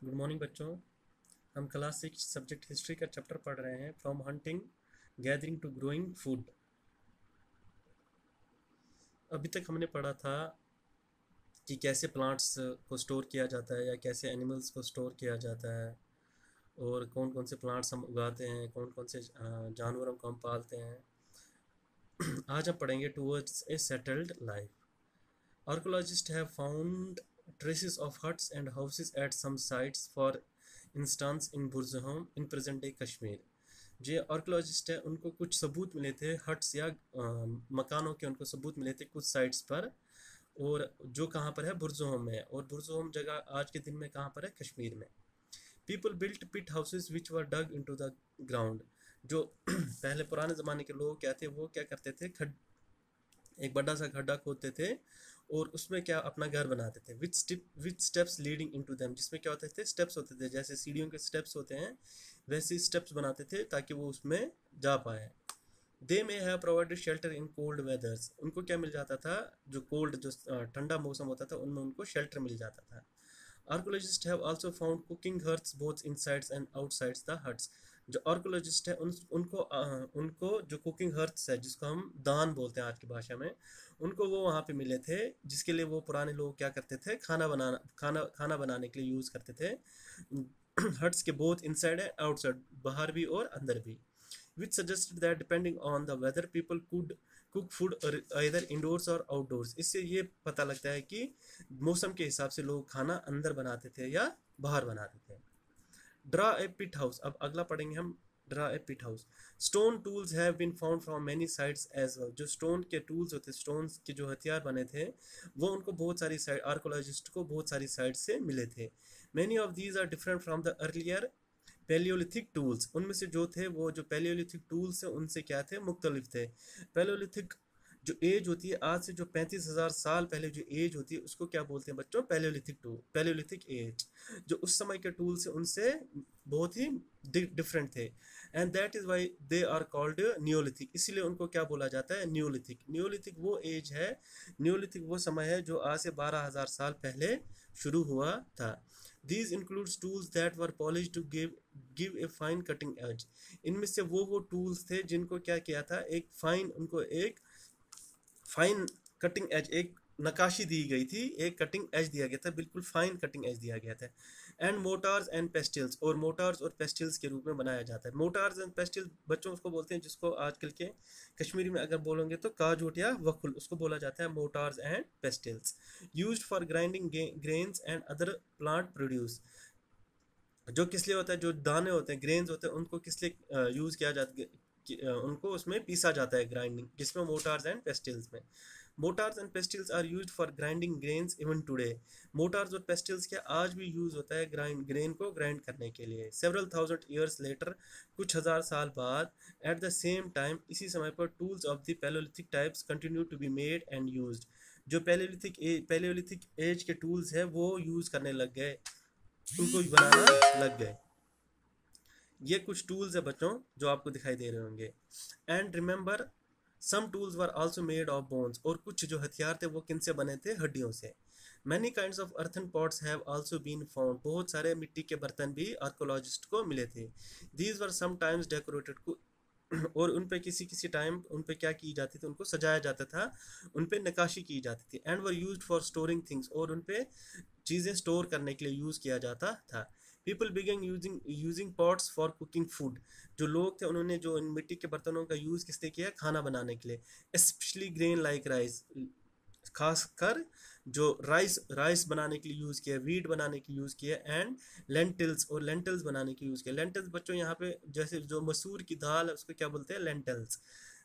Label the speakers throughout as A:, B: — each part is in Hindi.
A: गुड मॉर्निंग बच्चों। हम क्लास 6 सब्जेक्ट हिस्ट्री का चैप्टर पढ़ रहे हैं, from hunting gathering to growing food. अभी तक हमने पढ़ा था कि कैसे प्लांट्स को स्टोर किया जाता है या कैसे एनिमल्स को स्टोर किया जाता है, और कौन कौन से प्लांट्स हम उगाते हैं, कौन कौन से जानवरों को हम पालते हैं। आज हम पढ़ेंगे towards a settled life. Archaeologist have found traces of huts and houses at some sites, for instance in Burzahom in present day Kashmir। जो आर्कोलॉजिस्ट है उनको कुछ सबूत मिले थे हट्स या मकानों के, उनको सबूत मिले थे कुछ साइट्स पर, और जो कहाँ पर है, बुर्ज़ोहम में है। और बुर्ज़ोहम जगह आज के दिन में कहाँ पर है, कश्मीर में। People built pit houses which were dug into the ground. जो पहले पुराने ज़माने के लोग क्या थे, वो क्या करते थे, एक बड़ा सा गड्ढा खोदते थे और उसमें क्या अपना घर बनाते थे। विच स्टेप्स लीडिंग इनटू देम, जिसमें क्या होते थे, स्टेप्स होते थे, जैसे सीढ़ियों के स्टेप्स होते हैं वैसे स्टेप्स बनाते थे ताकि वो उसमें जा पाए। They may have provided shelter in cold weathers. उनको क्या मिल जाता था, जो कोल्ड जो ठंडा मौसम होता था उनमें उनको शेल्टर मिल जाता था। Archaeologists have also found cooking hearths both insides and outsides the huts. जो आर्कोलॉजिस्ट है उनको जो कुकिंग हर्ट्स है, जिसको हम दान बोलते हैं आज की भाषा में, उनको वो वहाँ पे मिले थे, जिसके लिए वो पुराने लोग क्या करते थे, खाना बनाने के लिए यूज़ करते थे। हट्स के बोथ इनसाइड एंड आउटसाइड, बाहर भी और अंदर भी। which suggested that depending on the weather people could cook food either indoors or outdoors। इससे ये पता लगता है कि मौसम के हिसाब से लोग खाना अंदर बनाते थे या बाहर बनाते थे। ड्रा ए पिट हाउस, अब अगला पढ़ेंगे हम, draw a pit house. Stone tools have been found from many sites as well. जो स्टोन के टूल्स होते, स्टोन के जो हथियार बने थे, वो उनको बहुत सारी साइड, आर्कोलॉजिस्ट को बहुत सारी साइड से मिले थे। Many of these are different from the earlier palaeolithic tools. उनमें से जो थे, वो जो पैलियोलिथिक टूल्स हैं उनसे क्या थे, मुख्तलिफ थे। पैलियोलिथिक जो एज होती है, आज से जो 35,000 साल पहले जो एज होती है, उसको क्या बोलते हैं बच्चों, पैलियोलिथिक टूल, पैलियोलिथिक एज। जो उस समय के टूल्स हैं उनसे बहुत ही डिफरेंट थे। And that is why they are called neolithic. इसीलिए उनको क्या बोला जाता है, न्योलिथिक। न्योलिथिक वो एज है, न्योलिथिक वो समय है जो आज से 12,000 साल पहले शुरू हुआ था। These includes tools that were polished to give a fine cutting edge। इनमें से वो टूल्स थे जिनको क्या किया था, एक फाइन, उनको एक फाइन कटिंग एज, एक नकाशी दी गई थी, एक कटिंग एज दिया गया था, बिल्कुल फाइन कटिंग एज दिया गया था। एंड मोटार्स एंड पेस्टिल्स, और मोटार्स और पेस्टिल्स के रूप में बनाया जाता है। मोटार्स एंड पेस्टिल्स बच्चों उसको बोलते हैं, जिसको आजकल के कश्मीरी में अगर बोलोगे तो काजूट या वकुल, उसको बोला जाता है mortars and pestles. Used for grinding grains and other plant produce. जो किस लिए होता है, जो दाने होते हैं, ग्रेन्स होते हैं, उनको किस लिए यूज़ किया जाता है, उनको उसमें पीसा जाता है, ग्राइंडिंग, जिसमें मोटार्स एंड पेस्टिल्स में। Mortars and pestles are used for grinding grains even today. Mortars और पेस्टिल्स के आज भी यूज़ होता है ग्रेन को ग्राइंड करने के लिए। सेवरल थाउजेंड ईयर्स लेटर, कुछ हज़ार साल बाद, एट द सेम टाइम, इसी समय पर, tools of the palaeolithic types continue to be made and used. जो पैलियोलिथिक एज के टूल्स है वो यूज़ करने लग गए, उनको बनाना लग गए। ये कुछ टूल्स है बच्चों जो आपको दिखाई दे रहे होंगे। And remember some tools were also made of bones, और कुछ जो हथियार थे वो किनसे बने थे, हड्डियों से। Many kinds of earthen pots have also been found, बहुत सारे मिट्टी के बर्तन भी आर्कोलॉजिस्ट को मिले थे। दीज वर समटाइम्स डेकोरेटेड, और उन पे किसी किसी टाइम उन पे क्या की जाती थी, उनको सजाया जाता था, उन पे नकाशी की जाती थी। And were used for storing things, और उन पे चीज़ें स्टोर करने के लिए यूज़ किया जाता था। People began using pots for cooking food. जो लोग थे उन्होंने जो इन मिट्टी के बर्तनों का यूज़ किस लिए किया, खाना बनाने के लिए। स्पेशली ग्रेन लाइक राइस, खासकर जो राइस बनाने के लिए यूज़ किया, वीट बनाने के लिए यूज़ किया। एंड लेंटिल्स, और लेंटिल्स बनाने के यूज़ किया। लेंटिल्स बच्चों यहाँ पे जैसे जो मसूर की दाल है उसको क्या बोलते हैं, lentils.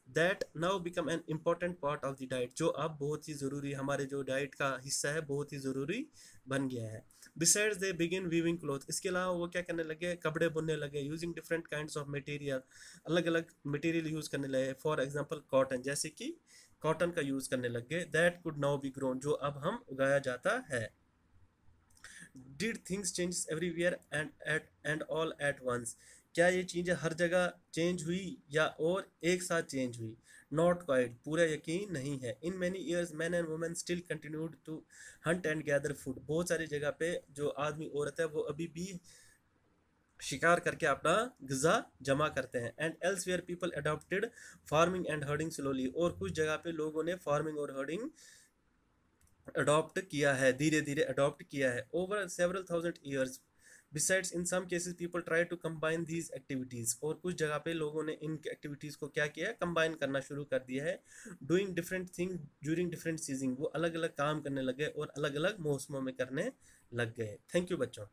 A: That now become an important part of the diet, जो अब बहुत ही ज़रूरी, हमारे जो डाइट का हिस्सा है, बहुत ही ज़रूरी बन गया है। Besides they begin weaving cloth, इसके अलावा वो क्या करने लगे, कपड़े बुनने लगे। Using different kinds of material, अलग अलग मटेरियल यूज़ करने लगे। फॉर एग्जांपल कॉटन, जैसे कि कॉटन का यूज़ करने लग गए। That could now be grown, जो अब हम उगाया जाता है। Did things changes everywhere and all at once, क्या ये चीज़ें हर जगह चेंज हुई या और एक साथ चेंज हुई? नॉट क्वाइट, पूरा यकीन नहीं है। In many years men and women still continued to hunt and gather food, बहुत सारी जगह पे जो आदमी औरत है वो अभी भी शिकार करके अपना ग़िज़ा जमा करते हैं। And elsewhere people adopted farming and herding slowly, और कुछ जगह पे लोगों ने फार्मिंग और हर्डिंग अडॉप्ट किया है, धीरे धीरे अडॉप्ट किया है over several thousand years. Besides in some cases people try to combine these activities, और कुछ जगह पे लोगों ने इन एक्टिविटीज़ को क्या किया है, कंबाइन करना शुरू कर दिया है। Doing different thing during different season, वो अलग अलग काम करने लगे और अलग अलग मौसमों में करने लग गए। थैंक यू बच्चों।